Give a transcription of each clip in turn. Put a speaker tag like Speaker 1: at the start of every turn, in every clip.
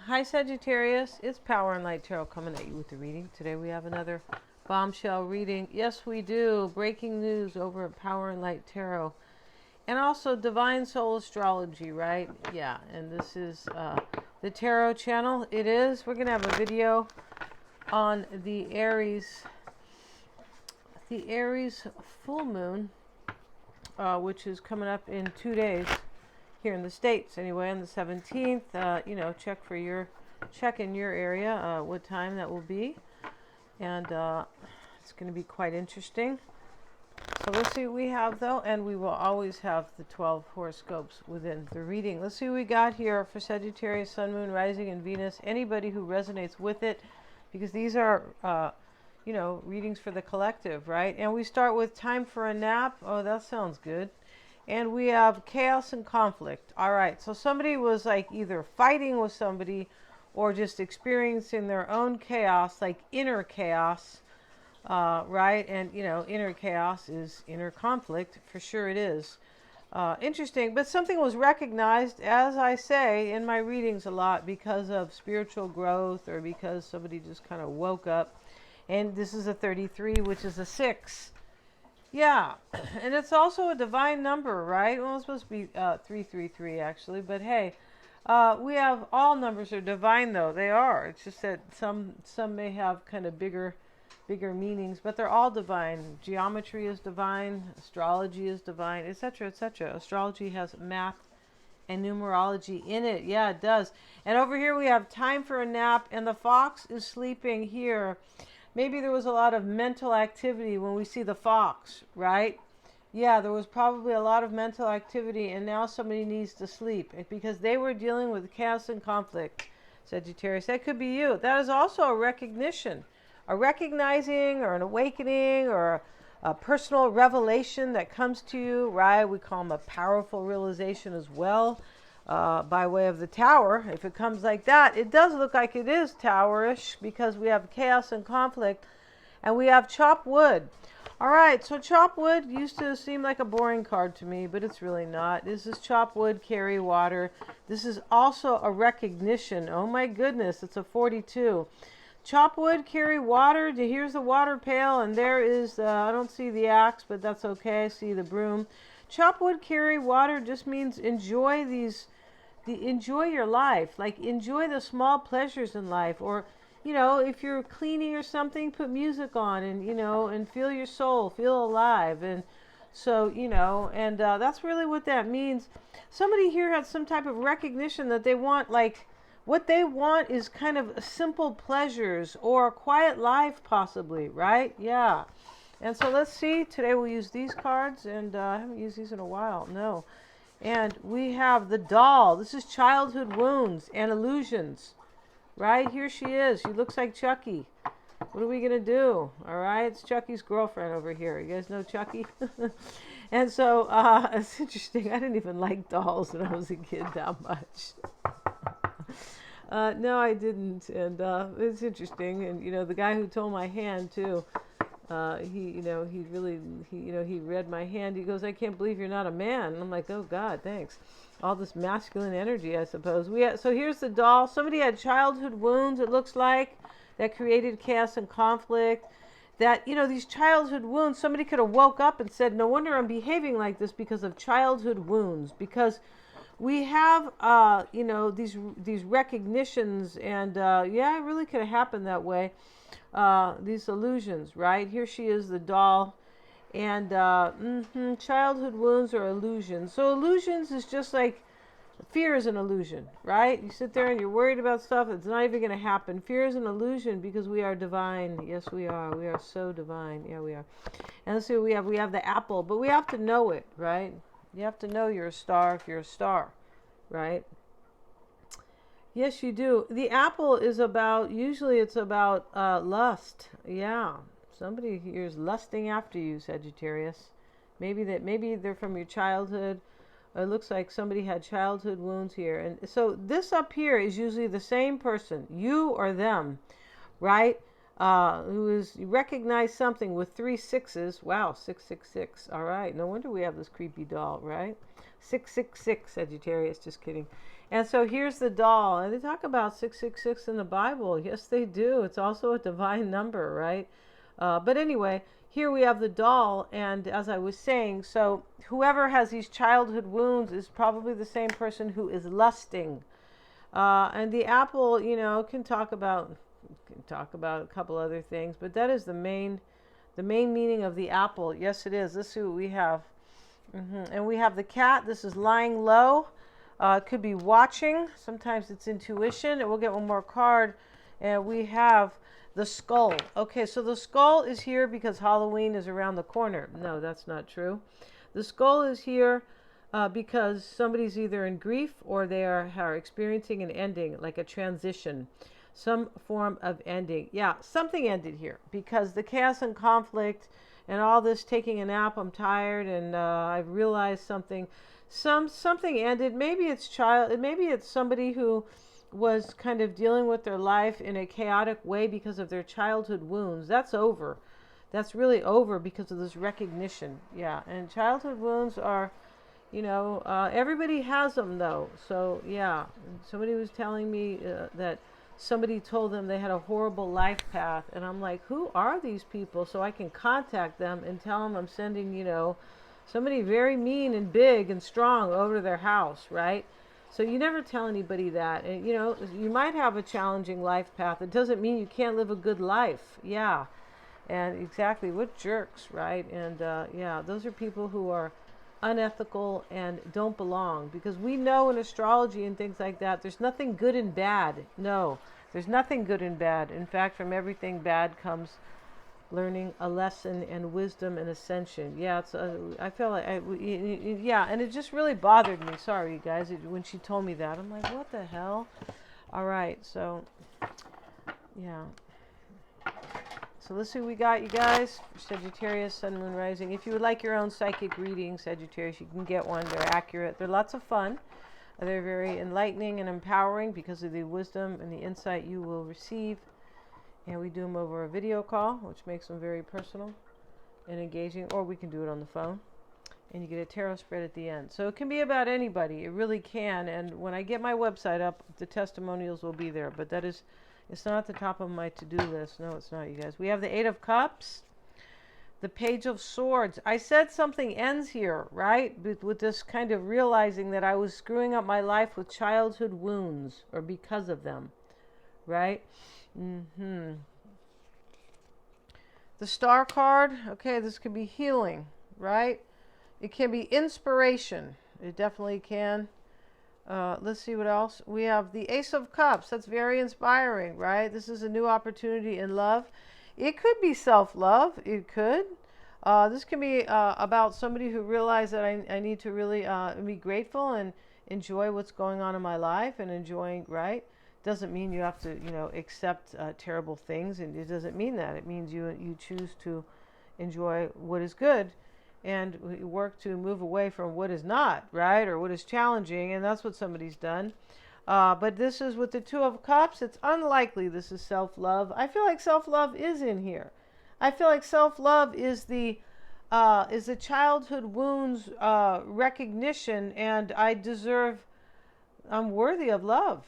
Speaker 1: Hi Sagittarius, it's Power and Light Tarot coming at you with the reading. Today we have another bombshell reading. Yes, we do. Breaking news over at Power and Light Tarot. And also Divine Soul Astrology, right? Yeah, and this is the Tarot channel. It is. We're going to have a video on the Aries full moon, which is coming up in 2 days. Here in the States anyway, on the 17th. Check in your area what time that will be, and it's going to be quite interesting. So let's see what we have though, and we will always have the 12 horoscopes within the reading. Let's see what we got here for Sagittarius, Sun, Moon, Rising, and Venus. Anybody who resonates with it, because these are readings for the collective, right? And we start with time for a nap. Oh, that sounds good. And we have chaos and conflict. All right, so somebody was like either fighting with somebody or just experiencing their own chaos, like inner chaos, right? And, inner chaos is inner conflict. For sure it is. Interesting, but something was recognized, as I say in my readings a lot, because of spiritual growth or because somebody just kind of woke up. And this is a 33, which is a 6. Yeah, and it's also a divine number, right? Well, it's supposed to be 333 actually, but hey, we have all numbers are divine though. They are. It's just that some may have kind of bigger meanings, but they're all divine. Geometry is divine, astrology is divine, etc., etc. Astrology has math and numerology in it. Yeah, it does. And over here we have time for a nap, and the fox is sleeping here. Maybe there was a lot of mental activity when we see the fox, right? Yeah, there was probably a lot of mental activity, and now somebody needs to sleep because they were dealing with chaos and conflict, Sagittarius. That could be you. That is also a recognition, a recognizing or an awakening or a personal revelation that comes to you, right? We call them a powerful realization as well. By way of the tower, if it comes like that, it does look like it is towerish because we have chaos and conflict, and we have chop wood. All right, so chop wood used to seem like a boring card to me, but it's really not. This is chop wood, carry water. This is also a recognition. Oh my goodness, it's a 42. Chop wood, carry water. Here's the water pail, and there is, I don't see the axe, but that's okay. I see the broom. Chop wood, carry water just means enjoy enjoy your life, like enjoy the small pleasures in life, or if you're cleaning or something, put music on and and feel your soul, feel alive. And so and that's really what that means. Somebody here had some type of recognition that they want, like what they want is kind of simple pleasures or a quiet life possibly, right? Yeah. And so let's see, today we'll use these cards, and I haven't used these in a while, no. And we have the doll. This is childhood wounds and illusions, right? Here she is. She looks like Chucky. What are we going to do? All right, it's Chucky's girlfriend over here. You guys know Chucky? And so it's interesting. I didn't even like dolls when I was a kid that much. No, I didn't. And it's interesting. And, the guy who told my hand, too, he read my hand. He goes, I can't believe you're not a man. And I'm like, oh God, thanks. All this masculine energy, I suppose. So here's the doll. Somebody had childhood wounds, it looks like, that created chaos and conflict. That, these childhood wounds, somebody could have woke up and said, no wonder I'm behaving like this because of childhood wounds. Because we have, these recognitions, and it really could have happened that way. These illusions, right? Here she is, the doll, and childhood wounds are illusions. So illusions is just like fear is an illusion, right? You sit there and you're worried about stuff that's not even going to happen. Fear is an illusion because we are divine. Yes, we are. We are so divine. Yeah, we are. And let's see what we have. We have the apple, but we have to know it, right? You have to know you're a star if you're a star, right? Yes, you do. The apple is usually it's about lust. Yeah. Somebody here is lusting after you, Sagittarius. Maybe they're from your childhood. It looks like somebody had childhood wounds here. And so this up here is usually the same person, you or them, right? Who recognize something with 3 6s. Wow, 666. All right. No wonder we have this creepy doll, right? 666, Sagittarius, just kidding. And so here's the doll. And they talk about 666 in the Bible. Yes, they do. It's also a divine number, right? But anyway, here we have the doll. And as I was saying, so whoever has these childhood wounds is probably the same person who is lusting. And the apple, you know, can talk about a couple other things, but that is the main meaning of the apple. Yes, it is. Let's see what we have. And we have the cat. This is lying low. It could be watching. Sometimes it's intuition. And we'll get one more card. And we have the skull. Okay, so the skull is here because Halloween is around the corner. No, that's not true. The skull is here because somebody's either in grief or they are experiencing an ending, like a transition, some form of ending. Yeah, something ended here because the chaos and conflict and all this taking a nap, I'm tired, and I've realized something. Something ended. Maybe it's somebody who was kind of dealing with their life in a chaotic way because of their childhood wounds. That's over. That's really over because of this recognition. Yeah, and childhood wounds are, you know, everybody has them though. So yeah, somebody was telling me that somebody told them they had a horrible life path, and I'm like, who are these people, so I can contact them and tell them I'm sending, you know, somebody very mean and big and strong over to their house, right? So you never tell anybody that. And you know, you might have a challenging life path. It doesn't mean you can't live a good life. Yeah. And exactly, what jerks, right? And yeah, those are people who are unethical and don't belong, because we know in astrology and things like that, there's nothing good and bad. No, there's nothing good and bad. In fact, from everything bad comes learning a lesson and wisdom and ascension. Yeah, it's I feel like yeah, and it just really bothered me. Sorry, you guys, when she told me that, I'm like, what the hell? All right, so yeah. So let's see what we got, you guys. Sagittarius, Sun, Moon, Rising. If you would like your own psychic reading, Sagittarius, you can get one. They're accurate. They're lots of fun. They're very enlightening and empowering because of the wisdom and the insight you will receive. And we do them over a video call, which makes them very personal and engaging. Or we can do it on the phone. And you get a tarot spread at the end. So it can be about anybody. It really can. And when I get my website up, the testimonials will be there. But that is... it's not at the top of my to-do list. No, it's not, you guys. We have the Eight of Cups, the Page of Swords. I said something ends here, right? With this kind of realizing that I was screwing up my life with childhood wounds, or because of them, right? The Star card. Okay, this could be healing, right? It can be inspiration. It definitely can. Let's see what else. We have the Ace of Cups. That's very inspiring, right? This is a new opportunity in love. It could be self-love. It could. This can be about somebody who realized that I need to really be grateful and enjoy what's going on in my life and enjoying, right? Doesn't mean you have to, you know, accept terrible things. And it doesn't mean that. It means you choose to enjoy what is good and work to move away from what is not, right? Or what is challenging. And that's what somebody's done. But this is with the Two of Cups. It's unlikely this is self-love. I feel like self-love is in here. I feel like self-love is the childhood wounds recognition, and I'm worthy of love.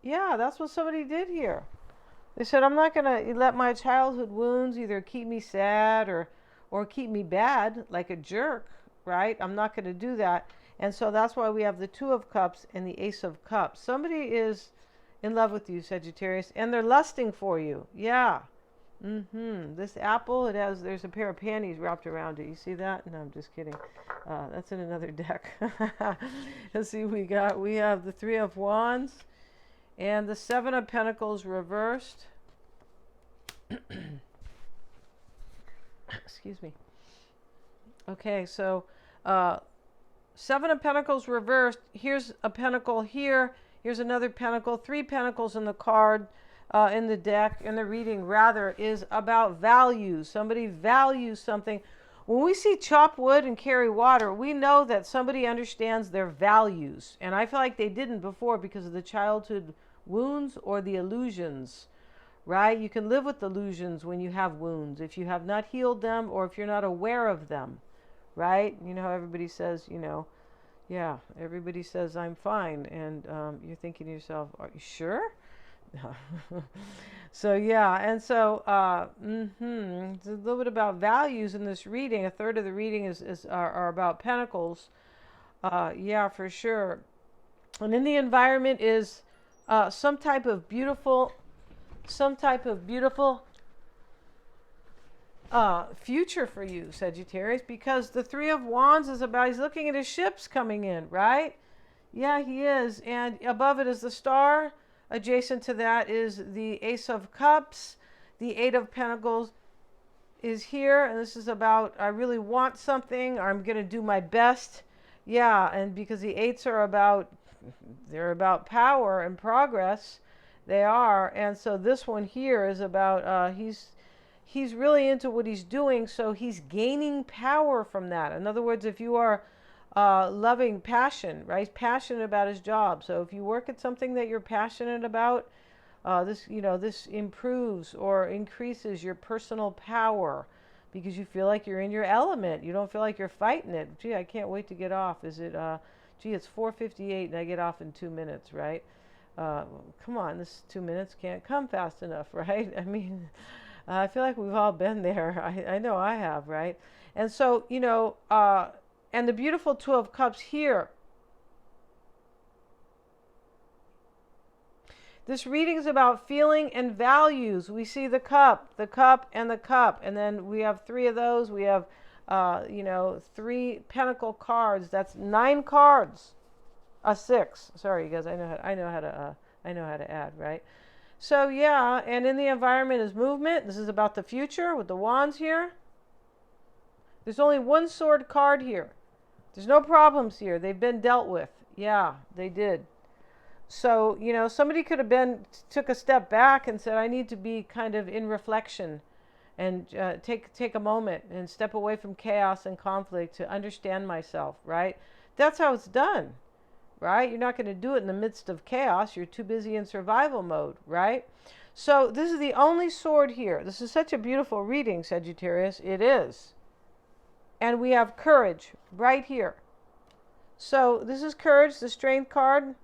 Speaker 1: Yeah, that's what somebody did here. They said, I'm not going to let my childhood wounds either keep me sad or keep me bad like a jerk, right? I'm not going to do that. And so that's why we have the Two of Cups and the Ace of Cups. Somebody is in love with you, Sagittarius, and they're lusting for you. Yeah. This apple, there's a pair of panties wrapped around it. You see that? No, I'm just kidding. That's in another deck. Let's see what we have the Three of Wands and the Seven of Pentacles reversed. Excuse me. Okay, so Seven of Pentacles reversed. Here's a pentacle here. Here's another pentacle. Three pentacles in the card, in the deck, in the reading, rather, is about values. Somebody values something. When we see chop wood and carry water, we know that somebody understands their values. And I feel like they didn't before because of the childhood wounds or the illusions, right? You can live with illusions when you have wounds, if you have not healed them or if you're not aware of them, right? You know how everybody says, you know, Yeah, everybody says I'm fine, and you're thinking to yourself, are you sure? So yeah, and so it's a little bit about values in this reading. A third of the reading are about pentacles. Yeah, for sure. And in the environment is some type of beautiful, some type of beautiful future for you, Sagittarius, because the Three of Wands is about, he's looking at his ships coming in, right? Yeah, he is. And above it is the star. Adjacent to that is the Ace of Cups. The Eight of Pentacles is here. And this is about, I really want something, or I'm going to do my best. Yeah, and because the eights are about, they're about power and progress. They are. And so this one here is about, he's really into what he's doing, so he's gaining power from that. In other words, if you are loving passion, right? He's passionate about his job. So if you work at something that you're passionate about, this improves or increases your personal power because you feel like you're in your element. You don't feel like you're fighting it. Gee, I can't wait to get off. It's 4:58 and I get off in 2 minutes, right? Come on, this 2 minutes can't come fast enough, right? I mean, I feel like we've all been there. I know I have, right? And so, and the beautiful Two of Cups here. This reading is about feeling and values. We see the cup, and the cup. And then we have three of those. We have, three pentacle cards. That's 9 cards. A 6. Sorry, you guys. I know how to add, right? So yeah, and in the environment is movement. This is about the future with the wands here. There's only one sword card here. There's no problems here. They've been dealt with. Yeah, they did. So, somebody could have took a step back and said, I need to be kind of in reflection and take a moment and step away from chaos and conflict to understand myself, right? That's how it's done, right? You're not going to do it in the midst of chaos. You're too busy in survival mode, right? So this is the only sword here. This is such a beautiful reading, Sagittarius. It is. And we have courage right here. So this is courage, the strength card.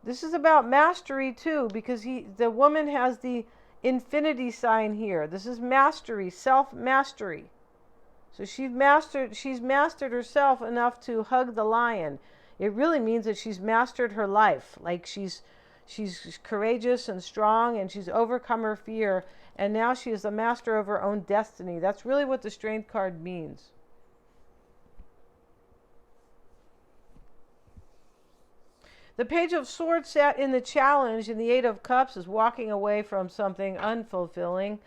Speaker 1: This is about mastery too, because the woman has the infinity sign here. This is mastery, self-mastery. So she's mastered herself enough to hug the lion. It really means that she's mastered her life. Like she's courageous and strong, and she's overcome her fear, and now she is the master of her own destiny. That's really what the strength card means. The Page of Swords sat in the challenge, and the Eight of Cups is walking away from something unfulfilling,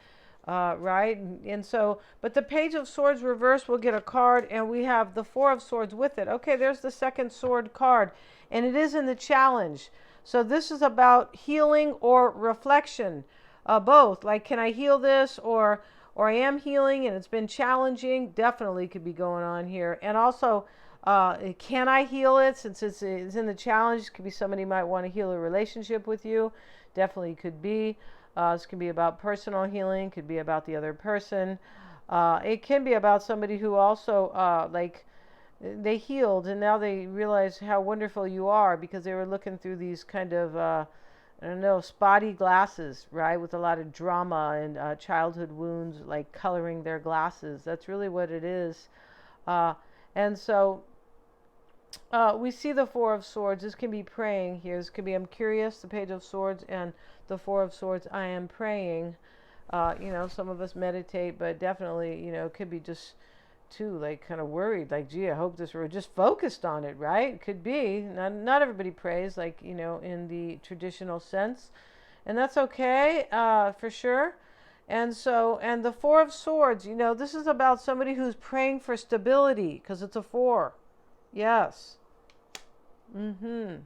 Speaker 1: right? And so, but the Page of Swords reversed will get a card, and we have the Four of Swords with it. Okay, there's the second sword card, and it is in the challenge. So this is about healing or reflection, both. Like, can I heal this, or I am healing, and it's been challenging? Definitely could be going on here, and also. Can I heal it? Since it's in the challenge, it could be somebody might want to heal a relationship with you. Definitely could be. This can be about personal healing. Could be about the other person. It can be about somebody who also they healed and now they realize how wonderful you are because they were looking through these kind of spotty glasses, right, with a lot of drama and childhood wounds, like coloring their glasses. That's really what it is. And so we see the Four of Swords. This can be praying here. This could be I'm curious, the Page of Swords, and the Four of Swords, I am praying. Some of us meditate, but definitely, it could be just too, like, kind of worried. Like, gee, I hope we're just focused on it, right? It could be. Not everybody prays, like, in the traditional sense. And that's okay, for sure. And so, and the Four of Swords, this is about somebody who's praying for stability, because it's a 4. Yes. The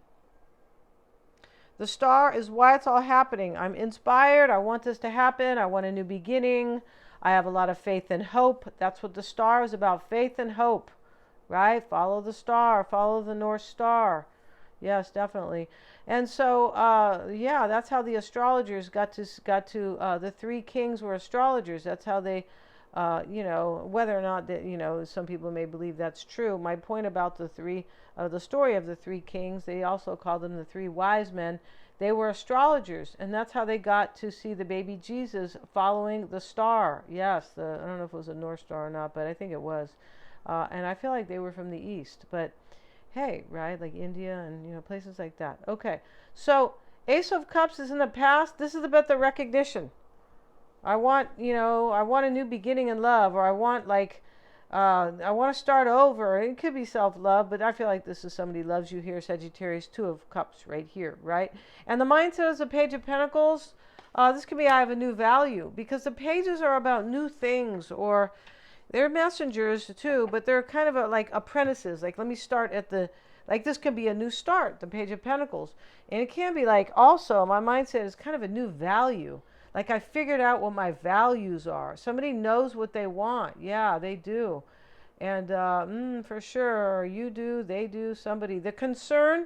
Speaker 1: Star is why it's all happening. I'm inspired. I want this to happen. I want a new beginning. I have a lot of faith and hope. That's what the Star is about, faith and hope, right? Follow the star. Follow the North Star. Yes, definitely. And so, that's how the astrologers got to the 3 kings were astrologers. That's how they You know, whether or not that, you know, some people may believe that's true. My point about the story of the three kings, they also call them the three wise men. They were astrologers, and that's how they got to see the baby Jesus following the star. Yes, I don't know if it was a North Star or not, but I think it was. And I feel like they were from the East. But hey, right, like India and, you know, places like that. Okay, so Ace of Cups is in the past. This is about the recognition. I want, you know, I want a new beginning in love, or I want I want to start over. It could be self-love, but I feel like this is somebody loves you here, Sagittarius. Two of Cups right here, right? And the mindset is the Page of Pentacles. This could be I have a new value, because the pages are about new things, or they're messengers too, but they're kind of like apprentices. Like, let me start at like this could be a new start, the Page of Pentacles. And it can be like also, my mindset is kind of a new value. Like, I figured out what my values are. Somebody knows what they want. Yeah, they do. And for sure, you do, they do, somebody. The concern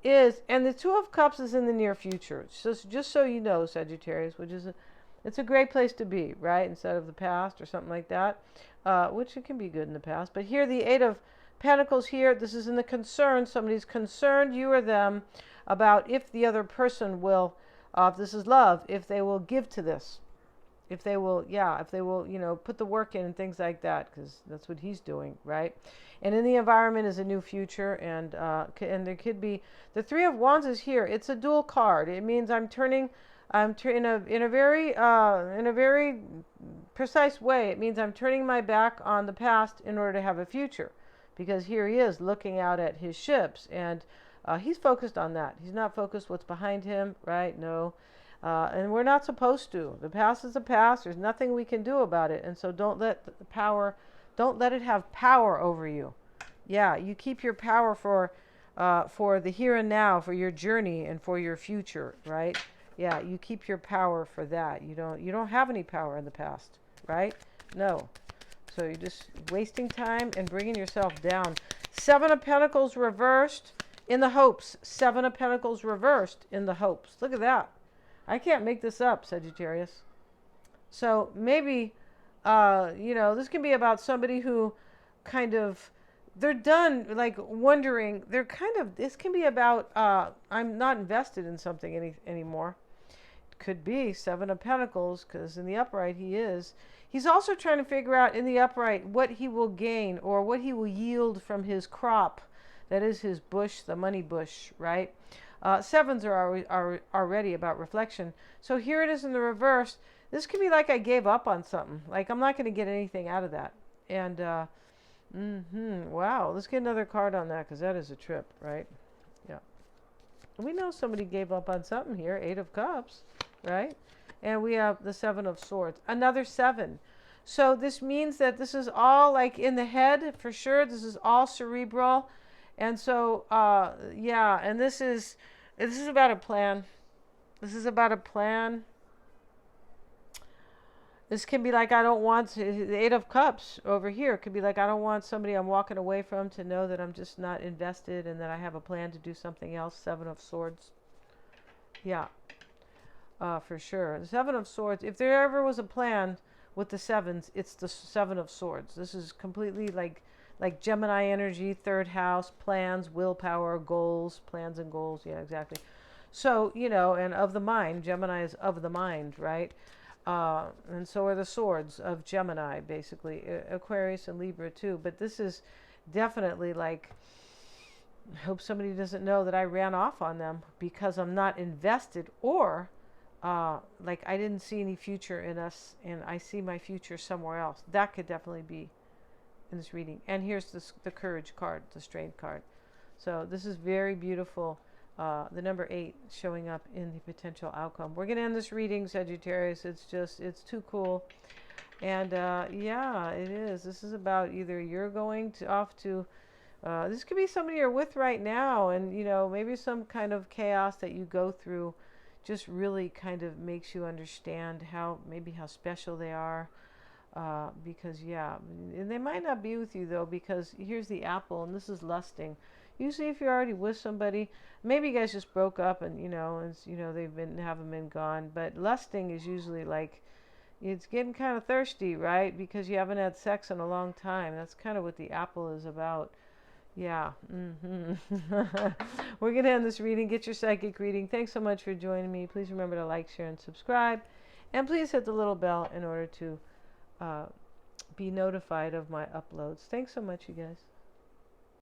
Speaker 1: is, and the Two of Cups is in the near future. Just so you know, Sagittarius, which is it's a great place to be, right? Instead of the past or something like that, which it can be good in the past. But here, the Eight of Pentacles here, this is in the concern. Somebody's concerned, you or them, about if the other person will, if this is love, if they will give to this, if they will, you know, put the work in and things like that, because that's what he's doing, right? And in the environment is a new future, and there could be, the Three of Wands is here. It's a dual card. It means in a very precise way. It means I'm turning my back on the past in order to have a future, because here he is looking out at his ships, and he's focused on that. He's not focused what's behind him, right? No. And we're not supposed to. The past is the past. There's nothing we can do about it. And so don't let it have power over you. Yeah, you keep your power for the here and now, for your journey and for your future, right? Yeah, you keep your power for that. You don't have any power in the past, right? No. So you're just wasting time and bringing yourself down. Seven of Pentacles reversed. In the hopes. Seven of Pentacles reversed in the hopes. Look at that. I can't make this up, Sagittarius. So maybe, you know, this can be about somebody who kind of, they're done, like, wondering. This can be about, I'm not invested in something anymore. It could be Seven of Pentacles, because in the upright he is. He's also trying to figure out in the upright what he will gain, or what he will yield from his crop. That is his bush, the money bush, right? Sevens are already about reflection. So here it is in the reverse. This could be like I gave up on something. Like, I'm not going to get anything out of that. And, wow, let's get another card on that, because that is a trip, right? Yeah. We know somebody gave up on something here. Eight of Cups, right? And we have the Seven of Swords. Another seven. So this means that this is all like in the head, for sure. This is all cerebral. And so, yeah, and this is about a plan. This is about a plan. This can be like, I don't want the Eight of Cups over here. It could be like, I don't want somebody I'm walking away from to know that I'm just not invested and that I have a plan to do something else. Seven of Swords. Yeah, for sure. The Seven of Swords, if there ever was a plan with the sevens, it's the Seven of Swords. This is completely like Gemini energy, third house, plans, willpower, goals, plans and goals. Yeah, exactly. So, you know, and of the mind, Gemini is of the mind, right? And so are the swords of Gemini, basically. Aquarius and Libra too. But this is definitely like, I hope somebody doesn't know that I ran off on them because I'm not invested, or like I didn't see any future in us and I see my future somewhere else. That could definitely be in this reading. And here's the Courage card, the Strength card. So this is very beautiful. The number 8 showing up in the potential outcome. We're going to end this reading, Sagittarius. It's too cool. And yeah, it is. This is about either you're going off to, this could be somebody you're with right now, and, you know, maybe some kind of chaos that you go through just really kind of makes you understand how special they are. Because, yeah, and they might not be with you, though, because here's the apple, and this is lusting. Usually if you're already with somebody, maybe you guys just broke up and, haven't been gone. But lusting is usually like, It's getting kind of thirsty, right? Because you haven't had sex in a long time. That's kind of what the apple is about. Yeah. We're going to end this reading. Get your psychic reading. Thanks so much for joining me. Please remember to like, share, and subscribe. And please hit the little bell in order to be notified of my uploads. Thanks so much, you guys.